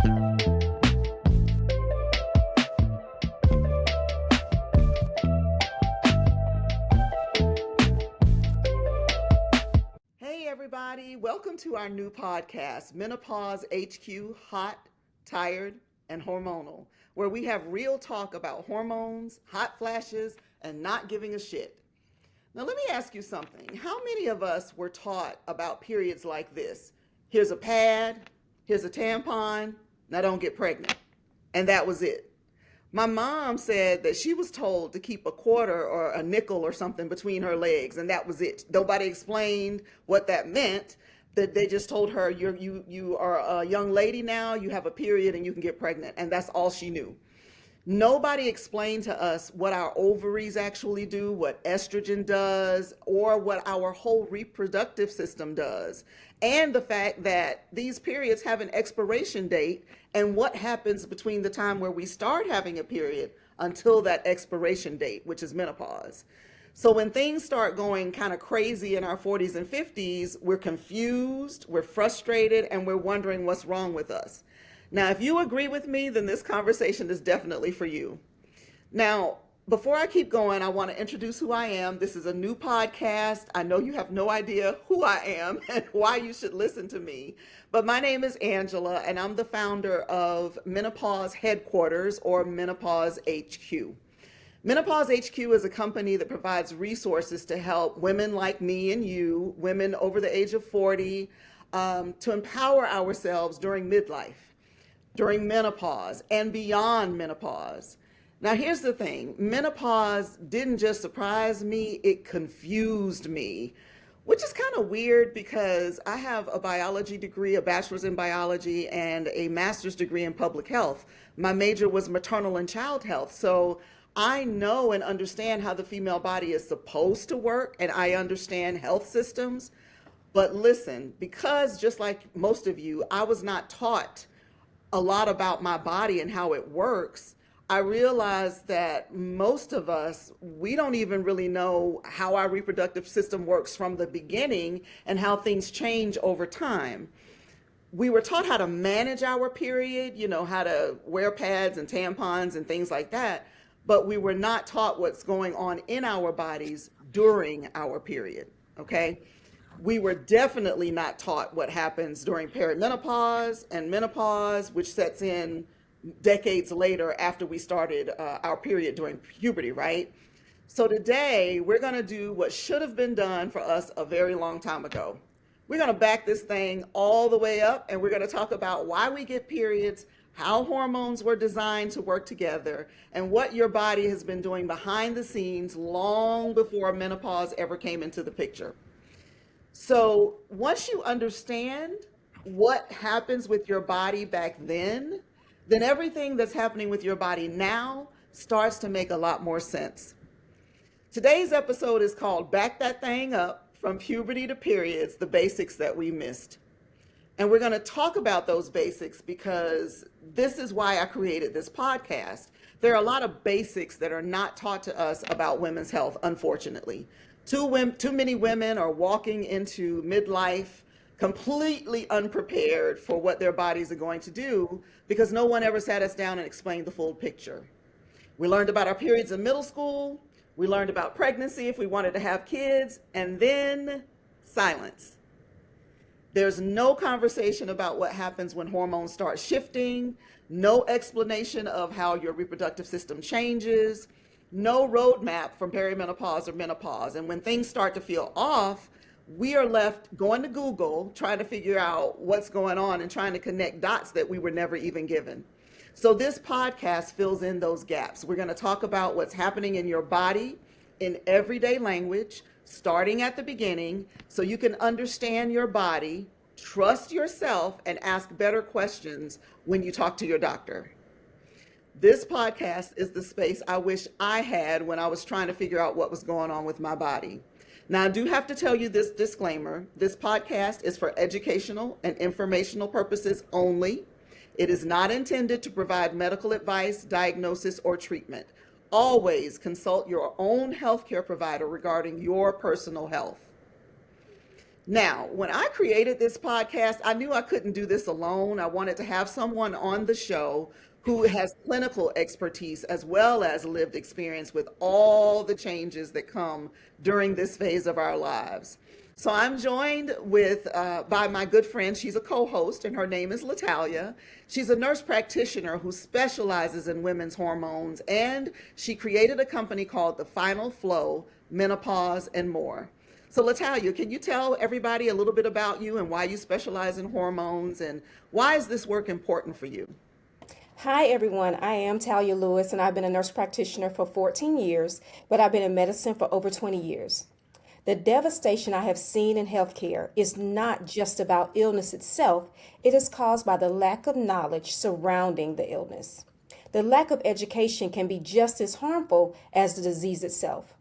Hey everybody, welcome to our new podcast, Menopause HQ, Hot, Tired, and Hormonal, where we have real talk about hormones, hot flashes, and not giving a shit. Now let me ask you something. How many of us were taught about periods like this? Here's a pad, here's a tampon, now don't get pregnant. And that was it. My mom said that she was told to keep a quarter or a nickel or something between her legs, and that was it. Nobody explained what that meant. That they just told her, you are a young lady now, you have a period, and you can get pregnant, and that's all she knew. Nobody explained to us what our ovaries actually do, what estrogen does, or what our whole reproductive system does. And the fact that these periods have an expiration date and what happens between the time where we start having a period until that expiration date, which is menopause. So when things start going kind of crazy in our 40s and 50s, we're confused, we're frustrated, and we're wondering what's wrong with us. Now, if you agree with me, then this conversation is definitely for you. Now, before I keep going, I want to introduce who I am. This is a new podcast. I know you have no idea who I am and why you should listen to me. But my name is Angela, and I'm the founder of Menopause Headquarters, or Menopause HQ. Menopause HQ is a company that provides resources to help women like me and you, women over the age of 40, to empower ourselves during midlife, during menopause, and beyond menopause. Now, here's the thing. Menopause didn't just surprise me, it confused me, which is kind of weird because I have a biology degree, a bachelor's in biology, and a master's degree in public health. My major was maternal and child health. So I know and understand how the female body is supposed to work, and I understand health systems. But listen, because just like most of you, I was not taught a lot about my body and how it works. I realized that most of us, we don't even really know how our reproductive system works from the beginning and how things change over time. We were taught how to manage our period, how to wear pads and tampons and things like that, but we were not taught what's going on in our bodies during our period, okay? We were definitely not taught what happens during perimenopause and menopause, which sets in decades later after we started our period during puberty, right? So today we're going to do what should have been done for us a very long time ago. We're going to back this thing all the way up, and we're going to talk about why we get periods, how hormones were designed to work together, and what your body has been doing behind the scenes long before menopause ever came into the picture. So once you understand what happens with your body back then everything that's happening with your body now starts to make a lot more sense. Today's episode is called Back That Thing Up, From Puberty to Periods, the Basics That We Missed. And we're going to talk about those basics because this is why I created this podcast. There are a lot of basics that are not taught to us about women's health, unfortunately. Too many women are walking into midlife completely unprepared for what their bodies are going to do because no one ever sat us down and explained the full picture. We learned about our periods in middle school. We learned about pregnancy if we wanted to have kids, and then silence. There's no conversation about what happens when hormones start shifting, no explanation of how your reproductive system changes, no roadmap from perimenopause or menopause. And when things start to feel off, we are left going to Google, trying to figure out what's going on and trying to connect dots that we were never even given. So this podcast fills in those gaps. We're going to talk about what's happening in your body in everyday language, starting at the beginning, so you can understand your body, trust yourself, and ask better questions when you talk to your doctor. This podcast is the space I wish I had when I was trying to figure out what was going on with my body. Now, I do have to tell you this disclaimer. This podcast is for educational and informational purposes only. It is not intended to provide medical advice, diagnosis, or treatment. Always consult your own healthcare provider regarding your personal health. Now, when I created this podcast, I knew I couldn't do this alone. I wanted to have someone on the show who has clinical expertise as well as lived experience with all the changes that come during this phase of our lives. So I'm joined with by my good friend. She's a co-host, and her name is Latalia. She's a nurse practitioner who specializes in women's hormones, and she created a company called The Final Flow, Menopause, and More. So, Latalia, can you tell everybody a little bit about you and why you specialize in hormones and why is this work important for you? Hi, everyone. I am Talia Lewis, and I've been a nurse practitioner for 14 years, but I've been in medicine for over 20 years. The devastation I have seen in healthcare is not just about illness itself, it is caused by the lack of knowledge surrounding the illness. The lack of education can be just as harmful as the disease itself.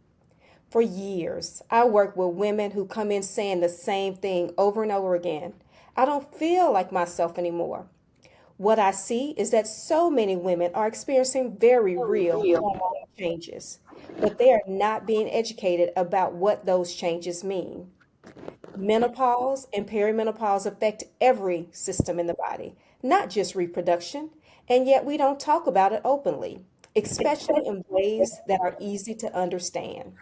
For years, I worked with women who come in saying the same thing over and over again. I don't feel like myself anymore. What I see is that so many women are experiencing very real hormonal changes, but they are not being educated about what those changes mean. Menopause and perimenopause affect every system in the body, not just reproduction, and yet we don't talk about it openly, especially in ways that are easy to understand.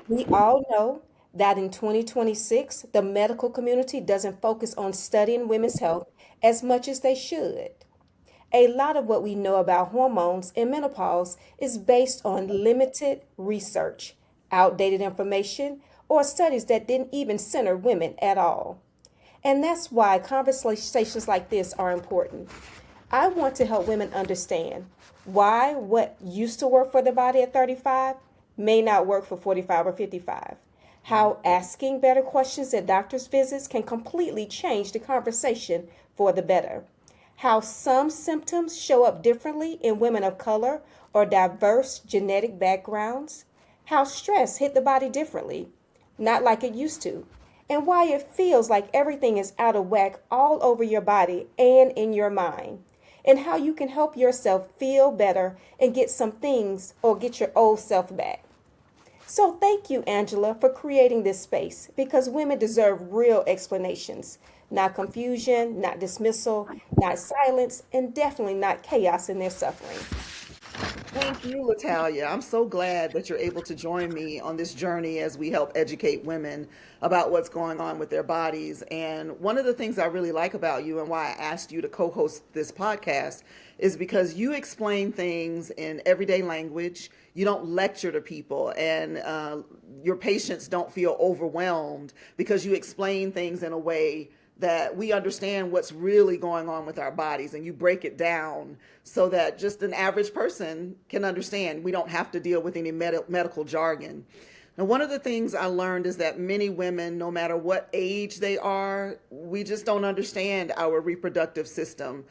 We all know that in 2026, the medical community doesn't focus on studying women's health as much as they should. A lot of what we know about hormones and menopause is based on limited research, outdated information, or studies that didn't even center women at all. And that's why conversations like this are important. I want to help women understand why what used to work for the body at 35 may not work for 45 or 55. How asking better questions at doctor's visits can completely change the conversation for the better. How some symptoms show up differently in women of color or diverse genetic backgrounds. How stress hit the body differently, not like it used to. And why it feels like everything is out of whack all over your body and in your mind. And how you can help yourself feel better and get some things or get your old self back. So thank you, Angela, for creating this space because women deserve real explanations, not confusion, not dismissal, not silence, and definitely not chaos in their suffering. Thank you, Latalia. I'm so glad that you're able to join me on this journey as we help educate women about what's going on with their bodies. And one of the things I really like about you and why I asked you to co host this podcast is because you explain things in everyday language. You don't lecture to people, and your patients don't feel overwhelmed because you explain things in a way that we understand what's really going on with our bodies, and you break it down so that just an average person can understand. We don't have to deal with any medical jargon. Now, one of the things I learned is that many women, no matter what age they are, we just don't understand our reproductive system.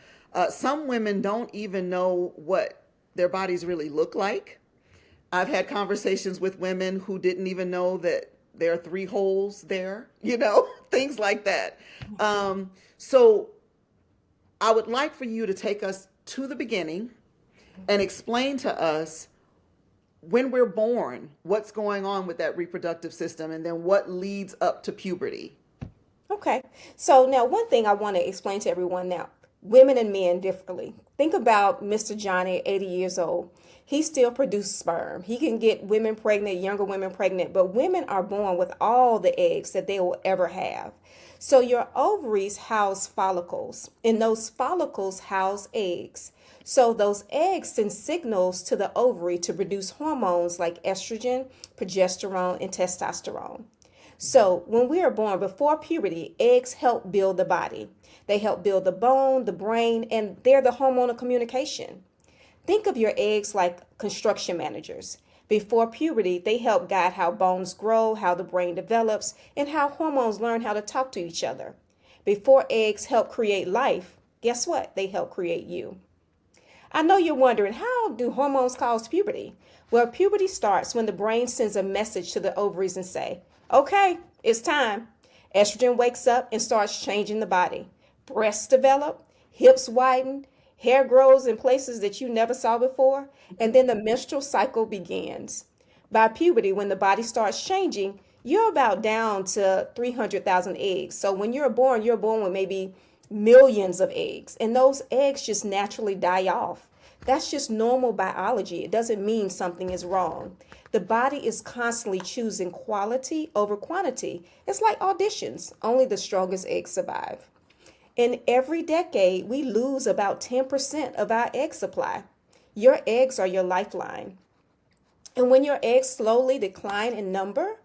Some women don't even know what their bodies really look like. I've had conversations with women who didn't even know that there are three holes there, things like that. So I would like for you to take us to the beginning and explain to us when we're born, what's going on with that reproductive system, and then what leads up to puberty. Okay, so now one thing I want to explain to everyone now women and men differently. Think about Mr. Johnny, 80 years old. He still produces sperm. He can get women pregnant, younger women pregnant, but women are born with all the eggs that they will ever have. So your ovaries house follicles, and those follicles house eggs. So those eggs send signals to the ovary to produce hormones like estrogen, progesterone, and testosterone. So when we are born before puberty, eggs help build the body. They help build the bone, the brain, and they're the hormonal communication. Think of your eggs like construction managers. Before puberty, they help guide how bones grow, how the brain develops, and how hormones learn how to talk to each other. Before eggs help create life, guess what? They help create you. I know you're wondering, how do hormones cause puberty? Well, puberty starts when the brain sends a message to the ovaries and say, okay, it's time. Estrogen wakes up and starts changing the body. Breasts develop, hips widen, hair grows in places that you never saw before, and then the menstrual cycle begins. By puberty, when the body starts changing, you're about down to 300,000 eggs. So when you're born with maybe millions of eggs, and those eggs just naturally die off. That's just normal biology. It doesn't mean something is wrong. The body is constantly choosing quality over quantity. It's like auditions, only the strongest eggs survive. In every decade, we lose about 10% of our egg supply. Your eggs are your lifeline. And when your eggs slowly decline in number,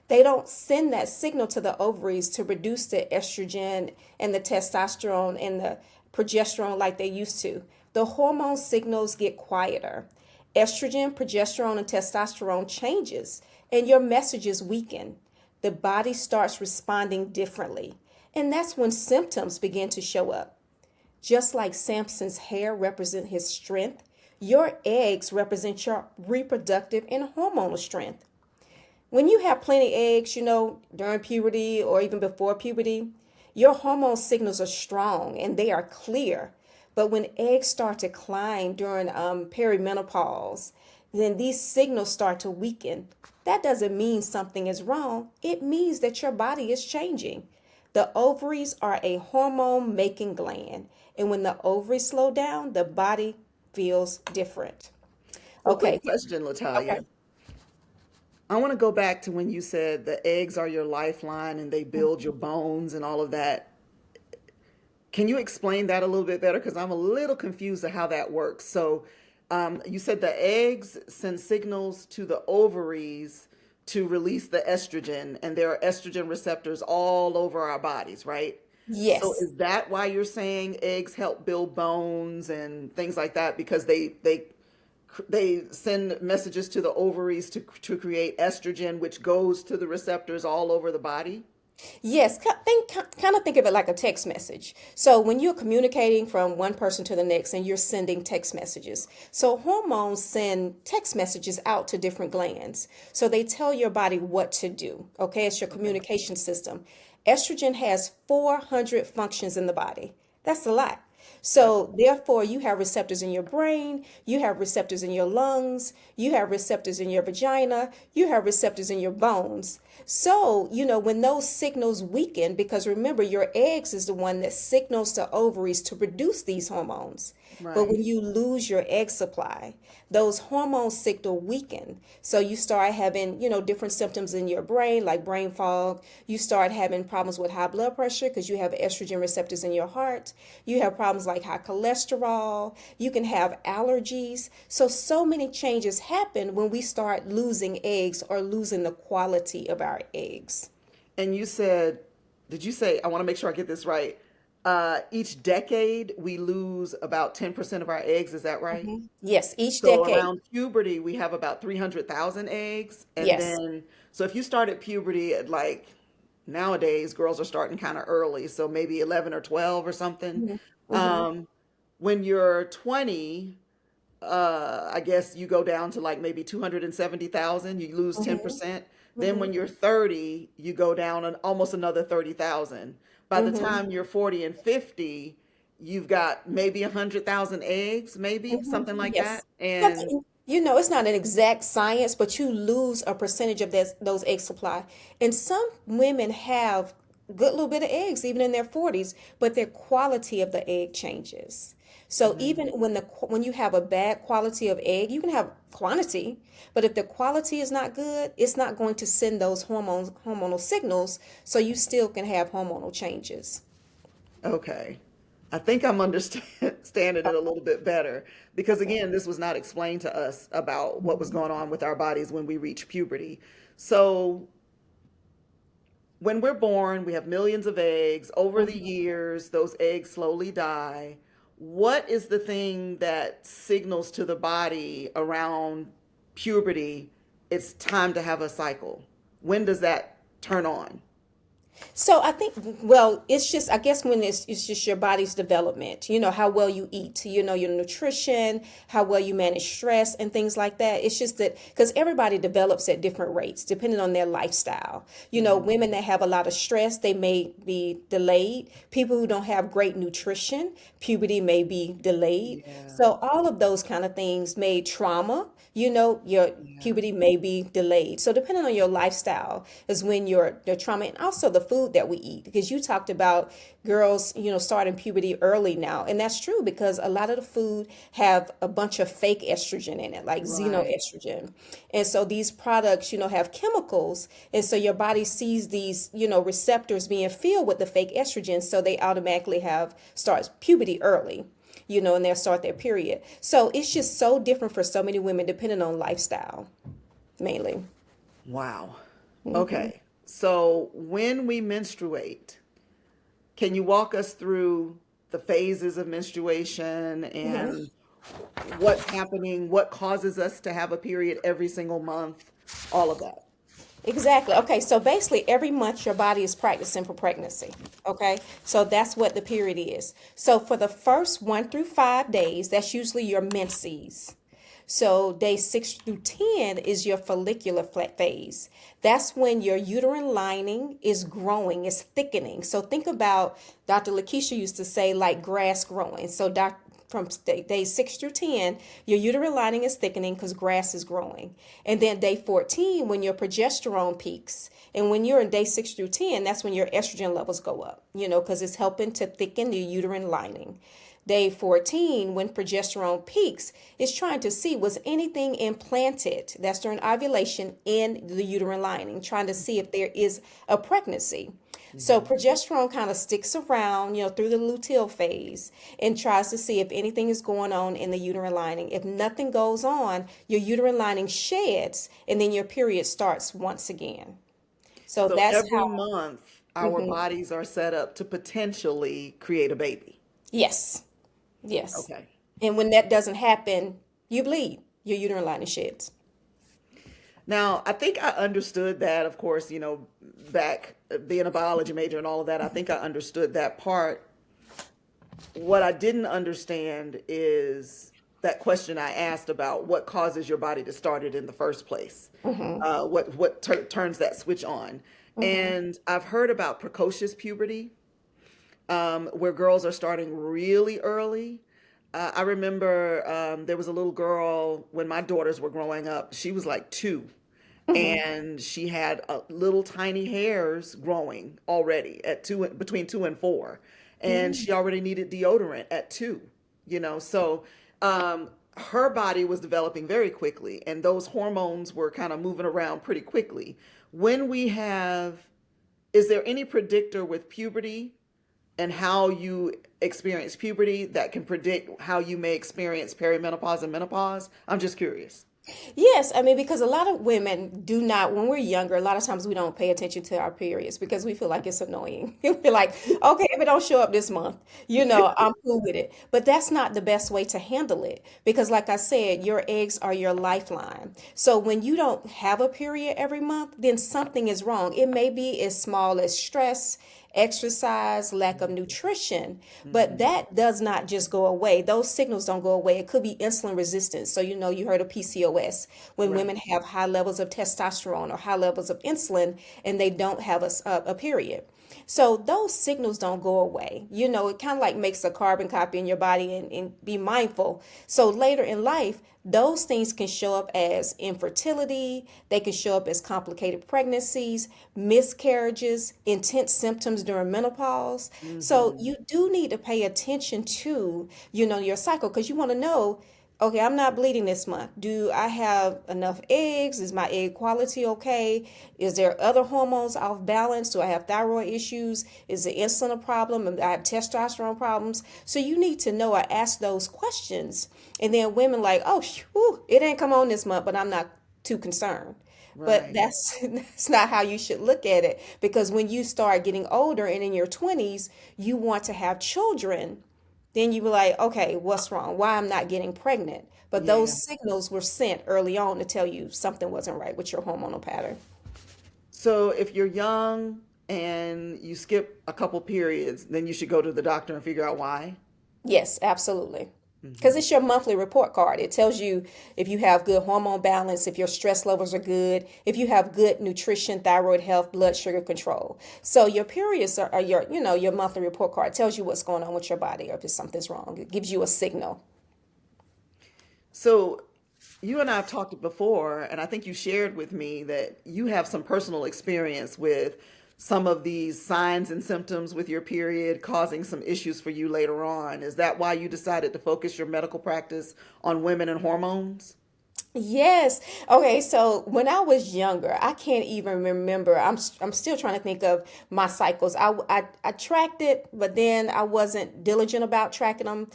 they don't send that signal to the ovaries to reduce the estrogen and the testosterone and the progesterone like they used to. The hormone signals get quieter. Estrogen, progesterone, and testosterone changes, and your messages weaken. The body starts responding differently. And that's when symptoms begin to show up. Just like Samson's hair represent his strength, your eggs represent your reproductive and hormonal strength. When you have plenty of eggs, during puberty or even before puberty, your hormone signals are strong and they are clear. But when eggs start to decline during perimenopause, then these signals start to weaken. That doesn't mean something is wrong. It means that your body is changing. The ovaries are a hormone making gland. And when the ovaries slow down, the body feels different. So, quick Okay. question, Okay. Latalia. I want to go back to when you said the eggs are your lifeline and they build your bones and all of that. Can you explain that a little bit better? Because I'm a little confused of how that works. So, you said the eggs send signals to the ovaries to release the estrogen, and there are estrogen receptors all over our bodies, right? So, Yes. is that why you're saying eggs help build bones and things like that? Because they send messages to the ovaries to create estrogen, which goes to the receptors all over the body. Yes, kind of think of it like a text message. So when you're communicating from one person to the next and you're sending text messages. So hormones send text messages out to different glands. So they tell your body what to do. Okay, it's your Okay. communication system. Estrogen has 400 functions in the body. That's a lot. That's So, therefore, you have receptors in your brain, you have receptors in your lungs, you have receptors in your vagina, you have receptors in your bones. So, when those signals weaken, because remember, your eggs is the one that signals to ovaries to produce these hormones. But right. when you lose your egg supply, those hormones signal weaken. So you start having, different symptoms in your brain, like brain fog. You start having problems with high blood pressure because you have estrogen receptors in your heart. You have problems like high cholesterol. You can have allergies. So many changes happen when we start losing eggs or losing the quality of our eggs. And you said, did you say, I want to make sure I get this right. Each decade, we lose about 10% of our eggs. Is that right? Yes, each So decade. around puberty, we have about 300,000 eggs. And Yes. then, so if you started puberty at like nowadays, girls are starting kind of early, so maybe 11 or 12 or something. hmm hmm Um, when you're 20, I guess you go down to like maybe 270,000, you lose hmm 10%. Then when hmm you're 30, you go down almost another 30,000. By the hmm time you're 40 and 50, you've got maybe 100,000 eggs, maybe something like that. Yes. And It's not an exact science, but you lose a percentage of those egg supply. And some women have good little bit of eggs, even in their 40s, but their quality of the egg changes. So even mm, when you have a bad quality of egg, you can have quantity, but if the quality is not good, it's not going to send those hormonal signals, so you still can have hormonal changes. okay. I think I'm understanding it a little bit better because Okay. again, this was not explained to us about what was going on with our bodies when we reach puberty. So when we're born, we have millions of eggs. Over the Mhm. years, those eggs slowly die. What is the thing that signals to the body around puberty it's time to have a cycle? When does that turn on? So I think, well, it's just, I guess when it's just your body's development, how well you eat, your nutrition, how well you manage stress and things like that. It's just that because everybody develops at different rates depending on their lifestyle. Hmm. Women that have a lot of stress, they may be delayed. People who don't have great nutrition, puberty may be delayed. Yeah, So all of those kind of things may trauma, your yeah, puberty may be delayed. So depending on your lifestyle is when your trauma and also the food that we eat. Because you talked about girls, starting puberty early now. And that's true because a lot of the food have a bunch of fake estrogen in it, like right. xenoestrogen. And so these products, have chemicals. And so your body sees these, receptors being filled with the fake estrogen. So they automatically starts puberty early, and they'll start their period. So it's just so different for so many women depending on lifestyle, mainly. Wow. Okay. So when we menstruate, can you walk us through the phases of menstruation and what's happening, what causes us to have a period every single month, all of that? Exactly. Okay, so basically every month your body is practicing for pregnancy. Okay, so that's what the period is. So for the first 1 through 5 days, that's usually your menses. So day 6 through 10 is your follicular phase. That's when your uterine lining is growing, is thickening. So think about Dr. Lakeisha used to say like grass growing. So from day 6 through 10, your uterine lining is thickening because grass is growing. And then day 14, when your progesterone peaks, and when you're in day 6 through 10, that's when your estrogen levels go up, because it's helping to thicken the uterine lining. Day 14, when progesterone peaks, is trying to see was anything implanted, that's during ovulation, in the uterine lining, trying to see if there is a pregnancy. So Hmm. progesterone kind of sticks around, through the luteal phase and tries to see if anything is going on in the uterine lining. If nothing goes on, your uterine lining sheds and then your period starts once again. So So that's every how, month, our bodies are set up to potentially create a baby. yes, yes. Okay. And when that doesn't happen, you bleed. Your uterine lining sheds. Now, I think I understood that, of course, back being a biology major and all of that, I think I understood that part. What I didn't understand is that question I asked about what causes your body to start it in the first place. What turns that switch on? And I've heard about precocious puberty, where girls are starting really early. I remember there was a little girl when my daughters were growing up. She was like 2, and she had little tiny hairs growing already at two, between 2 and 4, and she already needed deodorant at 2. So her body was developing very quickly, and those hormones were kind of moving around pretty quickly. When we have, is there any predictor with puberty and how you experience puberty that can predict how you may experience perimenopause and menopause? I'm just curious. Yes, I mean, because a lot of women do not, when we're younger, a lot of times we don't pay attention to our periods because we feel like it's annoying. We're like, okay, if it don't show up this month, I'm cool with it. But that's not the best way to handle it because, like I said, your eggs are your lifeline. So when you don't have a period every month, then something is wrong. It may be as small as stress, exercise, lack of nutrition, but Hmm. that does not just go away. Those signals don't go away. It could be insulin resistance. So, you heard of PCOS when Right. women have high levels of testosterone or high levels of insulin and they don't have a period. So those signals don't go away. It kind of like makes a carbon copy in your body and be mindful. So later in life, those things can show up as infertility, they can show up as complicated pregnancies, miscarriages, intense symptoms during menopause. So Hmm. you do need to pay attention to, your cycle because you want to know, okay, I'm not bleeding this month. Do I have enough eggs? Is my egg quality okay? Is there other hormones off balance? Do I have thyroid issues? Is the insulin a problem? I have testosterone problems. So you need to know or ask those questions. And then women like, oh, whew, it ain't come on this month, but I'm not too concerned. But Right. that's not how you should look at it because when you start getting older and in your 20s, you want to have children, then you were like, okay, what's wrong? Why I'm not getting pregnant? But Yeah. those signals were sent early on to tell you something wasn't right with your hormonal pattern. So if you're young and you skip a couple periods, then you should go to the doctor and figure out why. Yes, absolutely. Because Hmm. it's your monthly report card. It tells you if you have good hormone balance, if your stress levels are good, if you have good nutrition, thyroid health, blood sugar control. So your periods are your, your monthly report card. It tells you what's going on with your body or if something's wrong. It gives you a signal. So you and I have talked before, and I think you shared with me that you have some personal experience with some of these signs and symptoms with your period causing some issues for you later on. Is that why you decided to focus your medical practice on women and hormones? Yes. Okay, so when I was younger, I can't even remember. I'm still trying to think of my cycles. I tracked it, but then I wasn't diligent about tracking them.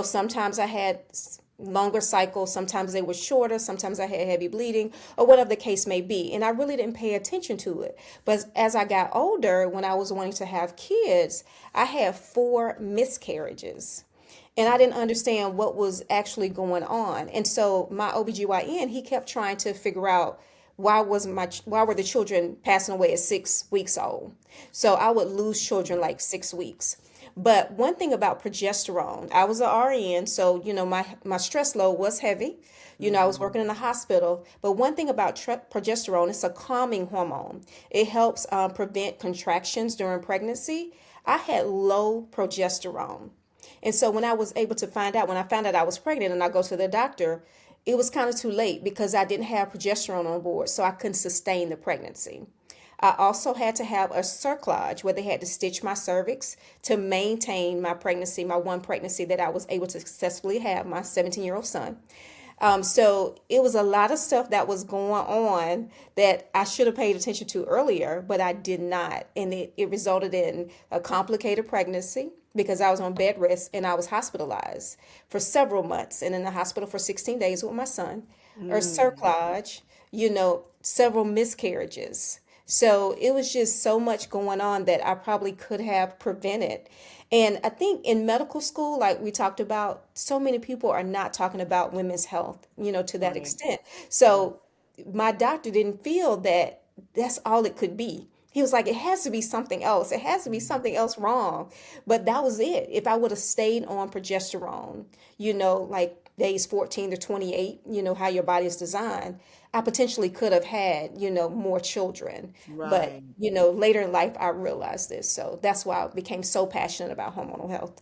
Sometimes I had longer cycles, sometimes they were shorter, sometimes I had heavy bleeding, or whatever the case may be, and I really didn't pay attention to it. But as I got older, when I was wanting to have kids, I had four miscarriages and I didn't understand what was actually going on. And so my OBGYN, he kept trying to figure out why were the children passing away at 6 weeks old. So I would lose children like 6 weeks. But one thing about progesterone, I was an RN, so my stress load was heavy. I was Hmm. working in the hospital. But one thing about progesterone, it's a calming hormone. It helps prevent contractions during pregnancy. I had low progesterone. And so when I was able to find out, when I found out I was pregnant and I go to the doctor, it was kind of too late because I didn't have progesterone on board, so I couldn't sustain the pregnancy. I also had to have a cerclage where they had to stitch my cervix to maintain my pregnancy, my one pregnancy that I was able to successfully have, my 17-year-old son. So it was a lot of stuff that was going on that I should have paid attention to earlier, but I did not. And it resulted in a complicated pregnancy because I was on bed rest and I was hospitalized for several months and in the hospital for 16 days with my son, or Mm. cerclage, several miscarriages. So it was just so much going on that I probably could have prevented. And I think in medical school, like we talked about, so many people are not talking about women's health, to that Right. extent. Right. So my doctor didn't feel that that's all it could be. He was like, it has to be something else. It has to be Mhm. something else wrong. But that was it. If I would have stayed on progesterone, like days 14 to 28, how your body is designed, I potentially could have had, more children. But, Right. later in life, I realized this. So that's why I became so passionate about hormonal health.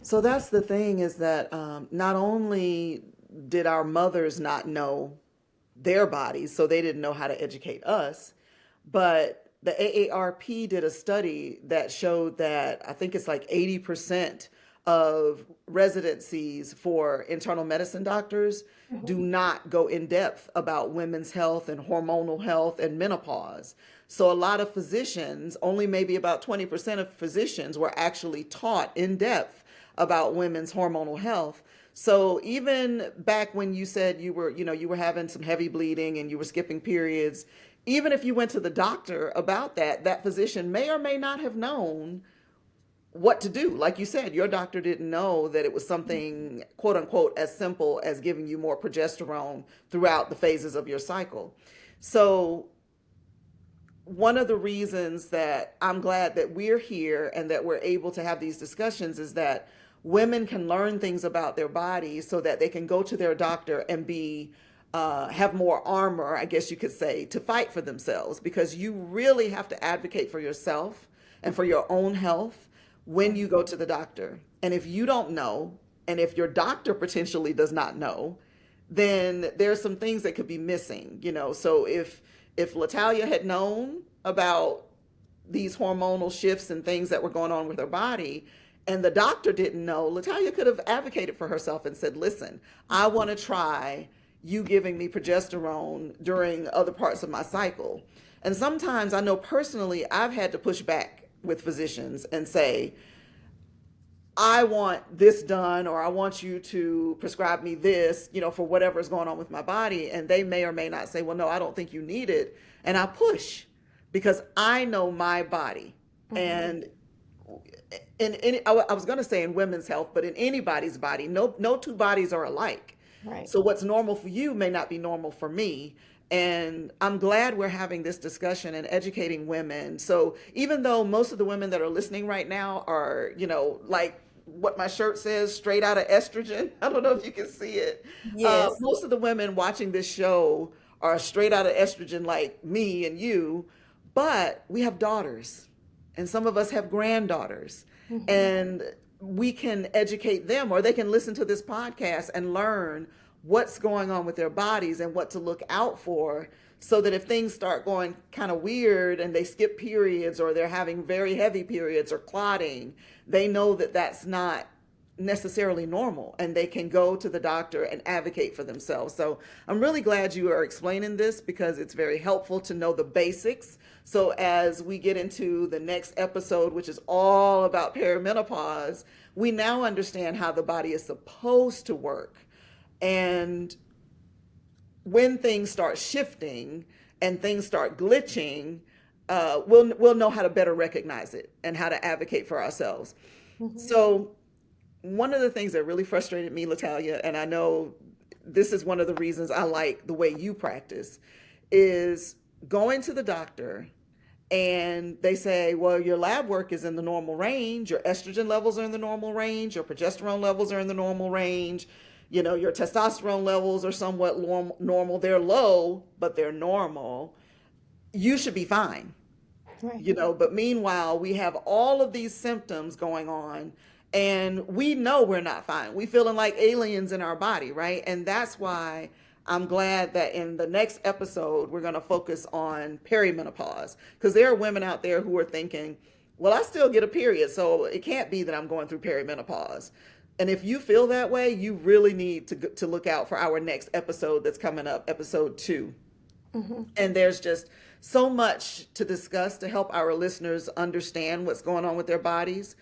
So that's the thing is that not only did our mothers not know their bodies, so they didn't know how to educate us, but the AARP did a study that showed that I think it's like 80% of residencies for internal medicine doctors do not go in depth about women's health and hormonal health and menopause. So a lot of physicians, only maybe about 20% of physicians were actually taught in depth about women's hormonal health. So even back when you said you were having some heavy bleeding and you were skipping periods, even if you went to the doctor about that, that physician may or may not have known what to do. Like you said, your doctor didn't know that it was something quote unquote as simple as giving you more progesterone throughout the phases of your cycle. So one of the reasons that I'm glad that we're here and that we're able to have these discussions is that women can learn things about their bodies so that they can go to their doctor and be have more armor, I guess you could say, to fight for themselves because you really have to advocate for yourself and for your own health when you go to the doctor. And if you don't know, and if your doctor potentially does not know, then there's some things that could be missing. So if Latalia had known about these hormonal shifts and things that were going on with her body, and the doctor didn't know, Latalia could have advocated for herself and said, listen, I want to try you giving me progesterone during other parts of my cycle. And sometimes I know personally I've had to push back with physicians and say, I want this done, or I want you to prescribe me this, for whatever is going on with my body. And they may or may not say, well, no, I don't think you need it. And I push because I know my body. Hmm. And I was going to say in women's health, but in anybody's body, no two bodies are alike. Right. So what's normal for you may not be normal for me. And I'm glad we're having this discussion and educating women. So even though most of the women that are listening right now are, like what my shirt says, straight out of estrogen. I don't know if you can see it. Yes. Most of the women watching this show are straight out of estrogen, like me and you, but we have daughters, and some of us have granddaughters, Mhm. and we can educate them, or they can listen to this podcast and learn what's going on with their bodies and what to look out for, so that if things start going kind of weird and they skip periods or they're having very heavy periods or clotting, they know that that's not necessarily normal, and they can go to the doctor and advocate for themselves. So I'm really glad you are explaining this, because it's very helpful to know the basics. So as we get into the next episode, which is all about perimenopause, we now understand how the body is supposed to work. And when things start shifting and things start glitching, we'll know how to better recognize it and how to advocate for ourselves. Mhm. So one of the things that really frustrated me, Latalia, and I know this is one of the reasons I like the way you practice, is going to the doctor and they say, well, your lab work is in the normal range, your estrogen levels are in the normal range, your progesterone levels are in the normal range, your testosterone levels are somewhat normal. They're low, but they're normal. You should be fine. Right. But meanwhile, we have all of these symptoms going on, and we know we're not fine. We feeling like aliens in our body, right? And that's why I'm glad that in the next episode we're going to focus on perimenopause, because there are women out there who are thinking, well, I still get a period, so it can't be that I'm going through perimenopause. And if you feel that way, you really need to look out for our next episode that's coming up, episode 2. Mhm. And there's just so much to discuss to help our listeners understand what's going on with their bodies.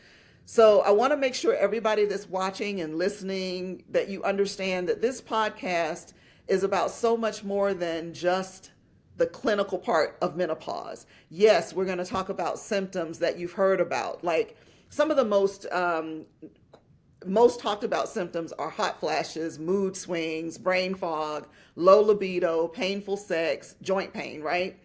So I want to make sure everybody that's watching and listening, that you understand that this podcast is about so much more than just the clinical part of menopause. Yes, we're going to talk about symptoms that you've heard about, like some of the most talked about symptoms are hot flashes, mood swings, brain fog, low libido, painful sex, joint pain, right?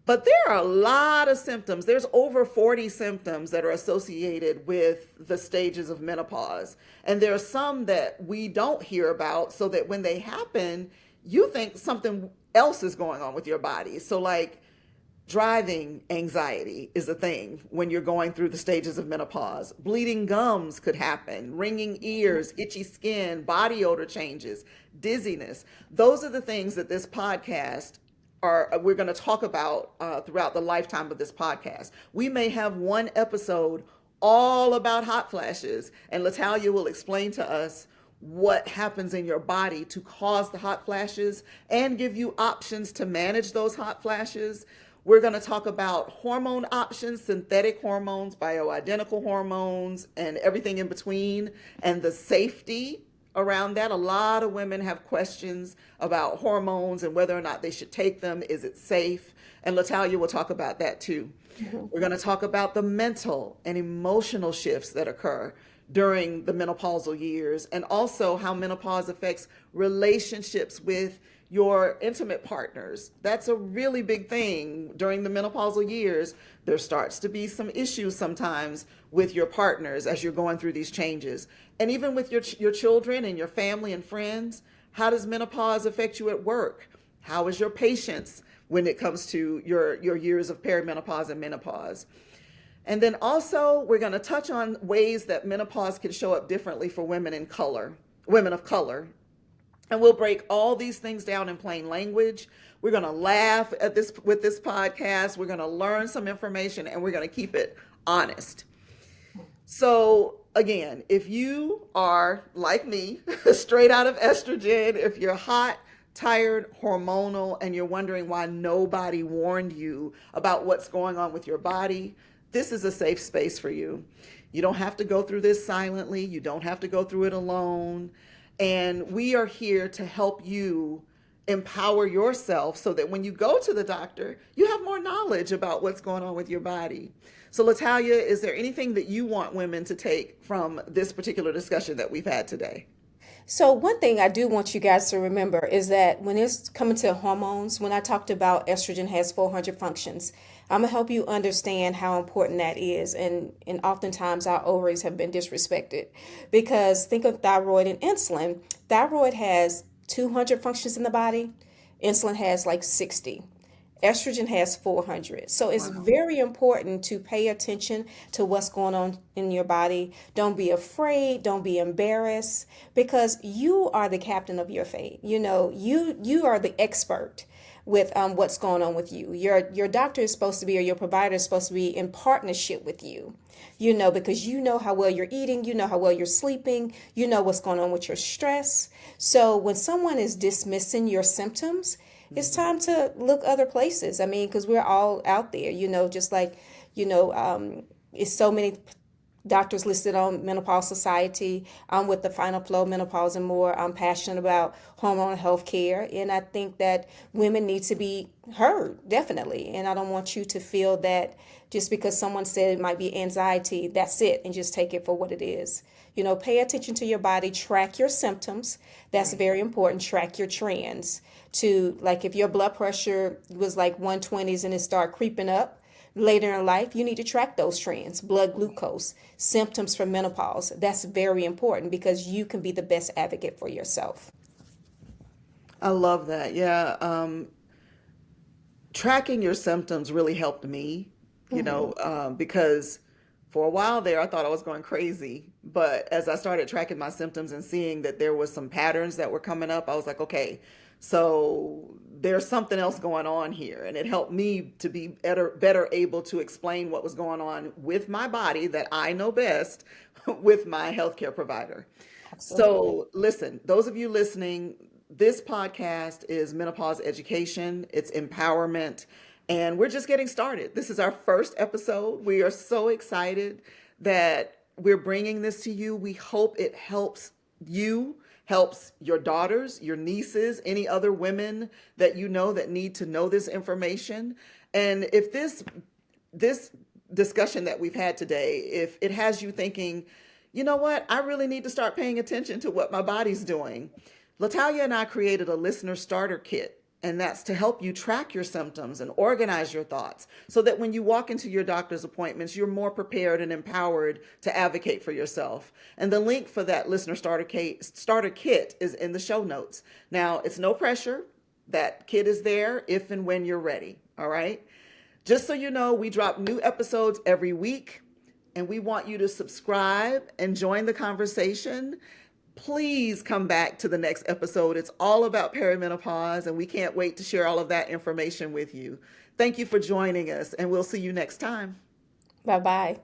But there are a lot of symptoms. There's over 40 symptoms that are associated with the stages of menopause. And there are some that we don't hear about, so that when they happen, you think something else is going on with your body. So, like, driving anxiety is a thing when you're going through the stages of menopause. Bleeding gums could happen, ringing ears, itchy skin, body odor changes, dizziness. Those are the things that this podcast we're going to talk about throughout the lifetime of this podcast. We may have one episode all about hot flashes, and Latalia will explain to us what happens in your body to cause the hot flashes and give you options to manage those hot flashes. We're going to talk about hormone options, synthetic hormones, bioidentical hormones, and everything in between, and the safety around that. A lot of women have questions about hormones and whether or not they should take them. Is it safe? And Latalia will talk about that too. Mhm. We're going to talk about the mental and emotional shifts that occur during the menopausal years, and also how menopause affects relationships with your intimate partners. That's a really big thing during the menopausal years. There starts to be some issues sometimes with your partners as you're going through these changes. And even with your children and your family and friends. How does menopause affect you at work? How is your patience when it comes to your years of perimenopause and menopause? And then also, we're going to touch on ways that menopause can show up differently for women of color. And we'll break all these things down in plain language. We're going to laugh at this with this podcast. We're going to learn some information, and we're going to keep it honest. So again, if you are like me, straight out of estrogen, if you're hot, tired, hormonal, and you're wondering why nobody warned you about what's going on with your body, this is a safe space for you. You don't have to go through this silently. You don't have to go through it alone. And we are here to help you empower yourself, so that when you go to the doctor, you have more knowledge about what's going on with your body. So, Latalia, is there anything that you want women to take from this particular discussion that we've had today? So one thing I do want you guys to remember is that when it's coming to hormones, when I talked about estrogen has 400 functions, I'm gonna help you understand how important that is. And oftentimes our ovaries have been disrespected because think of thyroid and insulin. Thyroid has 200 functions in the body. Insulin has like 60. Estrogen has 400. So it's Wow. very important to pay attention to what's going on in your body. Don't be afraid, don't be embarrassed because you are the captain of your fate. You are the expert with what's going on with you. Your doctor is supposed to be, or your provider is supposed to be in partnership with you. Because you know how well you're eating, you know how well you're sleeping, you know what's going on with your stress. So when someone is dismissing your symptoms, it's time to look other places. I mean, because we're all out there, just like, it's so many doctors listed on Menopause Society. I'm with the Final Flow Menopause and More. I'm passionate about hormonal health care, and I think that women need to be heard, definitely. And I don't want you to feel that just because someone said it might be anxiety, that's it, and just take it for what it is. Pay attention to your body, track your symptoms. That's Right. very important. Track your trends. To like if your blood pressure was like 120s and it started creeping up, later in life, you need to track those trends, blood glucose, symptoms for menopause. That's very important because you can be the best advocate for yourself. I love that. Yeah. Tracking your symptoms really helped me, because for a while there, I thought I was going crazy. But as I started tracking my symptoms and seeing that there was some patterns that were coming up, I was like, okay, so there's something else going on here. And it helped me to be better able to explain what was going on with my body that I know best with my healthcare provider. Absolutely. So, listen, those of you listening, this podcast is menopause education, it's empowerment, and we're just getting started. This is our first episode. We are so excited that we're bringing this to you. We hope it helps you, helps your daughters, your nieces, any other women that you know that need to know this information. And if this discussion that we've had today, if it has you thinking, you know what, I really need to start paying attention to what my body's doing. Latalia and I created a listener starter kit, and that's to help you track your symptoms and organize your thoughts so that when you walk into your doctor's appointments, you're more prepared and empowered to advocate for yourself. And the link for that listener starter kit is in the show notes. Now, it's no pressure. That kit is there if and when you're ready. All right. Just so you know, we drop new episodes every week, and we want you to subscribe and join the conversation. Please come back to the next episode. It's all about perimenopause, and we can't wait to share all of that information with you. Thank you for joining us, and we'll see you next time. Bye bye.